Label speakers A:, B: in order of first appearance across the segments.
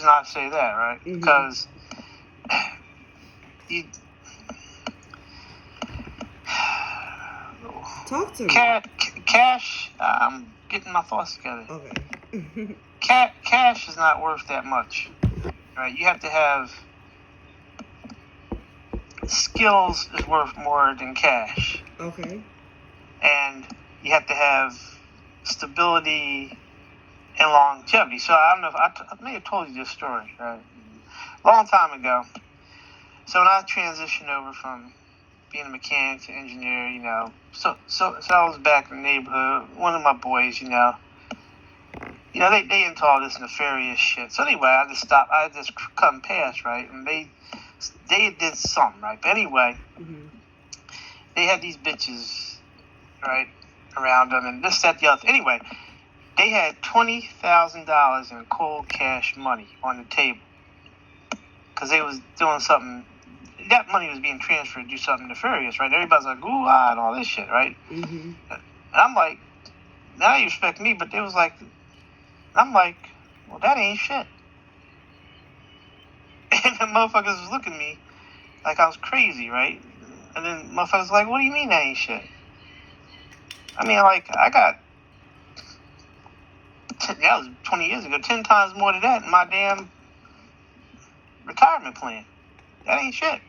A: reason I say that, right?
B: Mm-hmm.
A: Because you
B: talk to me.
A: Cash. I'm getting my thoughts together.
B: Okay.
A: Cash is not worth that much, right? You have to have skills is worth more than cash.
B: Okay.
A: And you have to have stability and longevity. So I don't know if I may have told you this story, right? A long time ago. So when I transitioned over from being a mechanic to engineer, you know, so I was back in the neighborhood. One of my boys, you know, they into all this nefarious shit. So anyway, I just come past, right? And they did something, right? But anyway,
B: mm-hmm.
A: they had these bitches, right, around them, and this, that, the other. Anyway, they had $20,000 in cold cash money on the table because they was doing something. That money was being transferred to do something nefarious, right? Everybody's like, ooh, ah, and all this shit, right?
B: Mm-hmm.
A: And I'm like, now you respect me, but they was like, I'm like, well, that ain't shit. And the motherfuckers was looking at me like I was crazy, right? And then motherfuckers was like, what do you mean that ain't shit? I mean, like, I got, that was 20 years ago, 10 times more than that in my damn retirement plan. That ain't shit.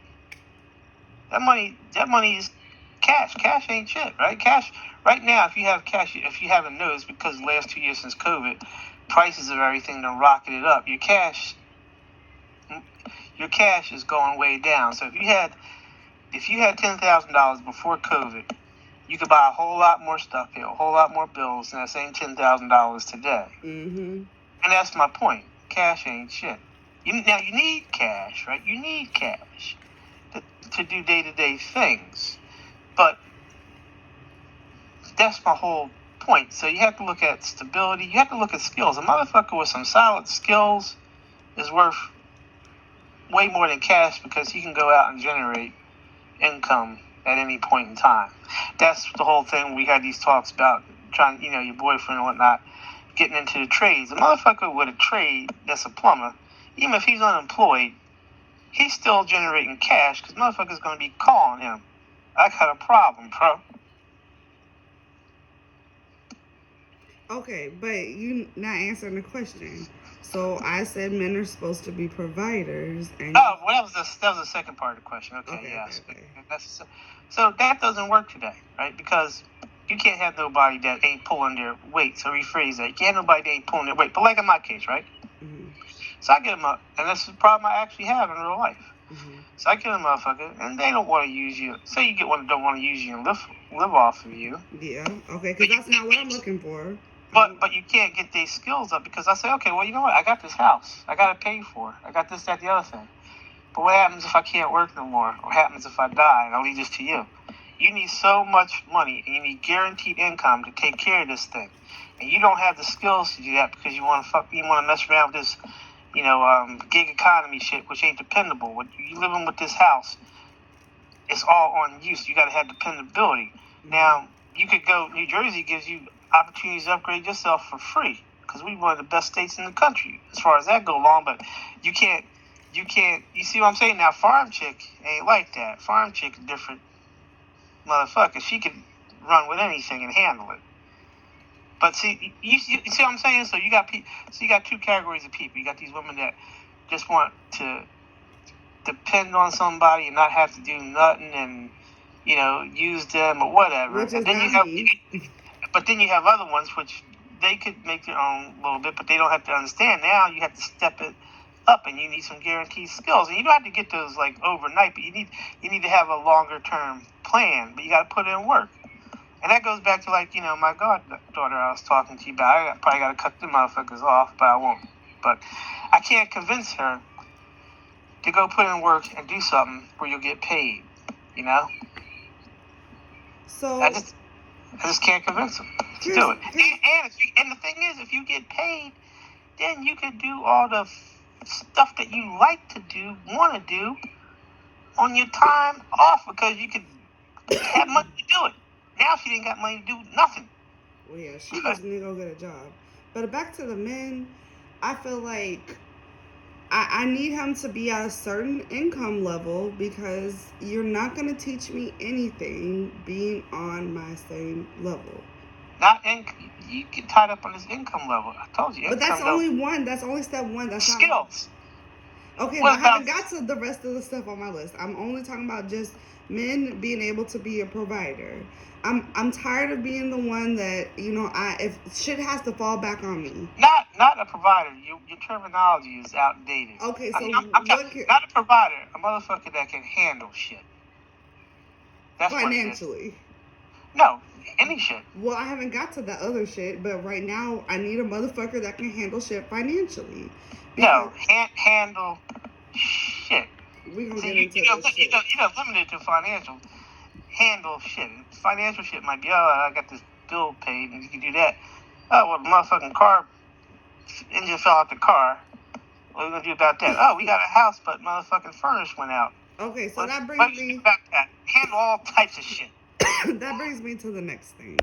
A: That money is cash. Cash ain't shit, right? Cash, right now, if you have cash, if you haven't noticed, because the last 2 years since COVID, prices of everything done rocketed up. Your cash is going way down. So if you had $10,000 before COVID, you could buy a whole lot more stuff, pay a whole lot more bills than that same $10,000 today.
B: Mm-hmm.
A: And that's my point. Cash ain't shit. You need cash, right? You need cash to do day-to-day things. But that's my whole point. So you have to look at stability. You have to look at skills. A motherfucker with some solid skills is worth way more than cash because he can go out and generate income at any point in time. That's the whole thing. We had these talks about trying, your boyfriend and whatnot, getting into the trades. A motherfucker with a trade that's a plumber, even if he's unemployed, he's still generating cash because motherfucker's going to be calling him. I got a problem, bro.
B: Okay, but you not answering the question. So I said men are supposed to be providers, and
A: that was the second part of the question. Okay, yes. Okay. So that doesn't work today, right? Because you can't have nobody that ain't pulling their weight. So rephrase that. You can't have nobody that ain't pulling their weight. But like in my case, right?
B: Mm-hmm.
A: So I get them up, and that's the problem I actually have in real life.
B: Mm-hmm.
A: So I get a motherfucker, and they don't want to use you. Say you get one that don't want to use you and live off of you.
B: Yeah, okay, because that's not what I'm looking for.
A: But you can't get these skills up because I say, okay, well, you know what? I got this house. I got to pay for it. I got this, that, the other thing. But what happens if I can't work no more? What happens if I die? And I'll leave this to you. You need so much money, and you need guaranteed income to take care of this thing. And you don't have the skills to do that because you want to mess around with this, gig economy shit, which ain't dependable. When you living with this house, it's all on you. So you got to have dependability. Now, you could go. New Jersey gives you opportunities to upgrade yourself for free because we're one of the best states in the country as far as that go along. But you can't. You see what I'm saying? Now, Farm Chick ain't like that. Farm Chick a different motherfucker. She could run with anything and handle it. But see, you see what I'm saying? So you got two categories of people. You got these women that just want to depend on somebody and not have to do nothing and use them or whatever.
B: Which is
A: and then but then you have other ones which they could make their own a little bit, but they don't have to understand. Now you have to step it up, and you need some guaranteed skills. And you don't have to get those like overnight, but you need to have a longer term plan. But you got to put in work. And that goes back to my goddaughter I was talking to you about. I probably got to cut the motherfuckers off, but I won't. But I can't convince her to go put in work and do something where you'll get paid,
B: So
A: I just can't convince them to do it. And the thing is, if you get paid, then you could do all the stuff that you like to do, want to do, on your time off because you could have money to do it. Now she didn't got money to do nothing.
B: Well, yeah, she just need to go get a job. But back to the men, I feel like I need him to be at a certain income level because you're not going to teach me anything being on my same level.
A: Not in, you get tied up on this income level. I told you.
B: But that's only one. That's only step one. That's
A: skills.
B: Okay,
A: What
B: I haven't got to the rest of the stuff on my list. I'm only talking about just men being able to be a provider. I'm tired of being the one that, you know, if shit has to fall back on me.
A: Not a provider. Your terminology is outdated.
B: Okay, so
A: I'm not a provider. A motherfucker that can handle shit. That's
B: financially.
A: No, any shit.
B: Well, I haven't got to that other shit, but right now I need a motherfucker that can handle shit financially.
A: No, handle shit.
B: We gonna get into this shit.
A: You're not limited to financial. Handle shit. Financial shit might be, I got this bill paid and you can do that. Oh, well, the motherfucking car engine fell out the car. What are we gonna do about that? Oh, we got a house, but motherfucking furnace went out.
B: Okay, so that brings me
A: about that. Handle all types of shit.
B: That brings me to the next thing.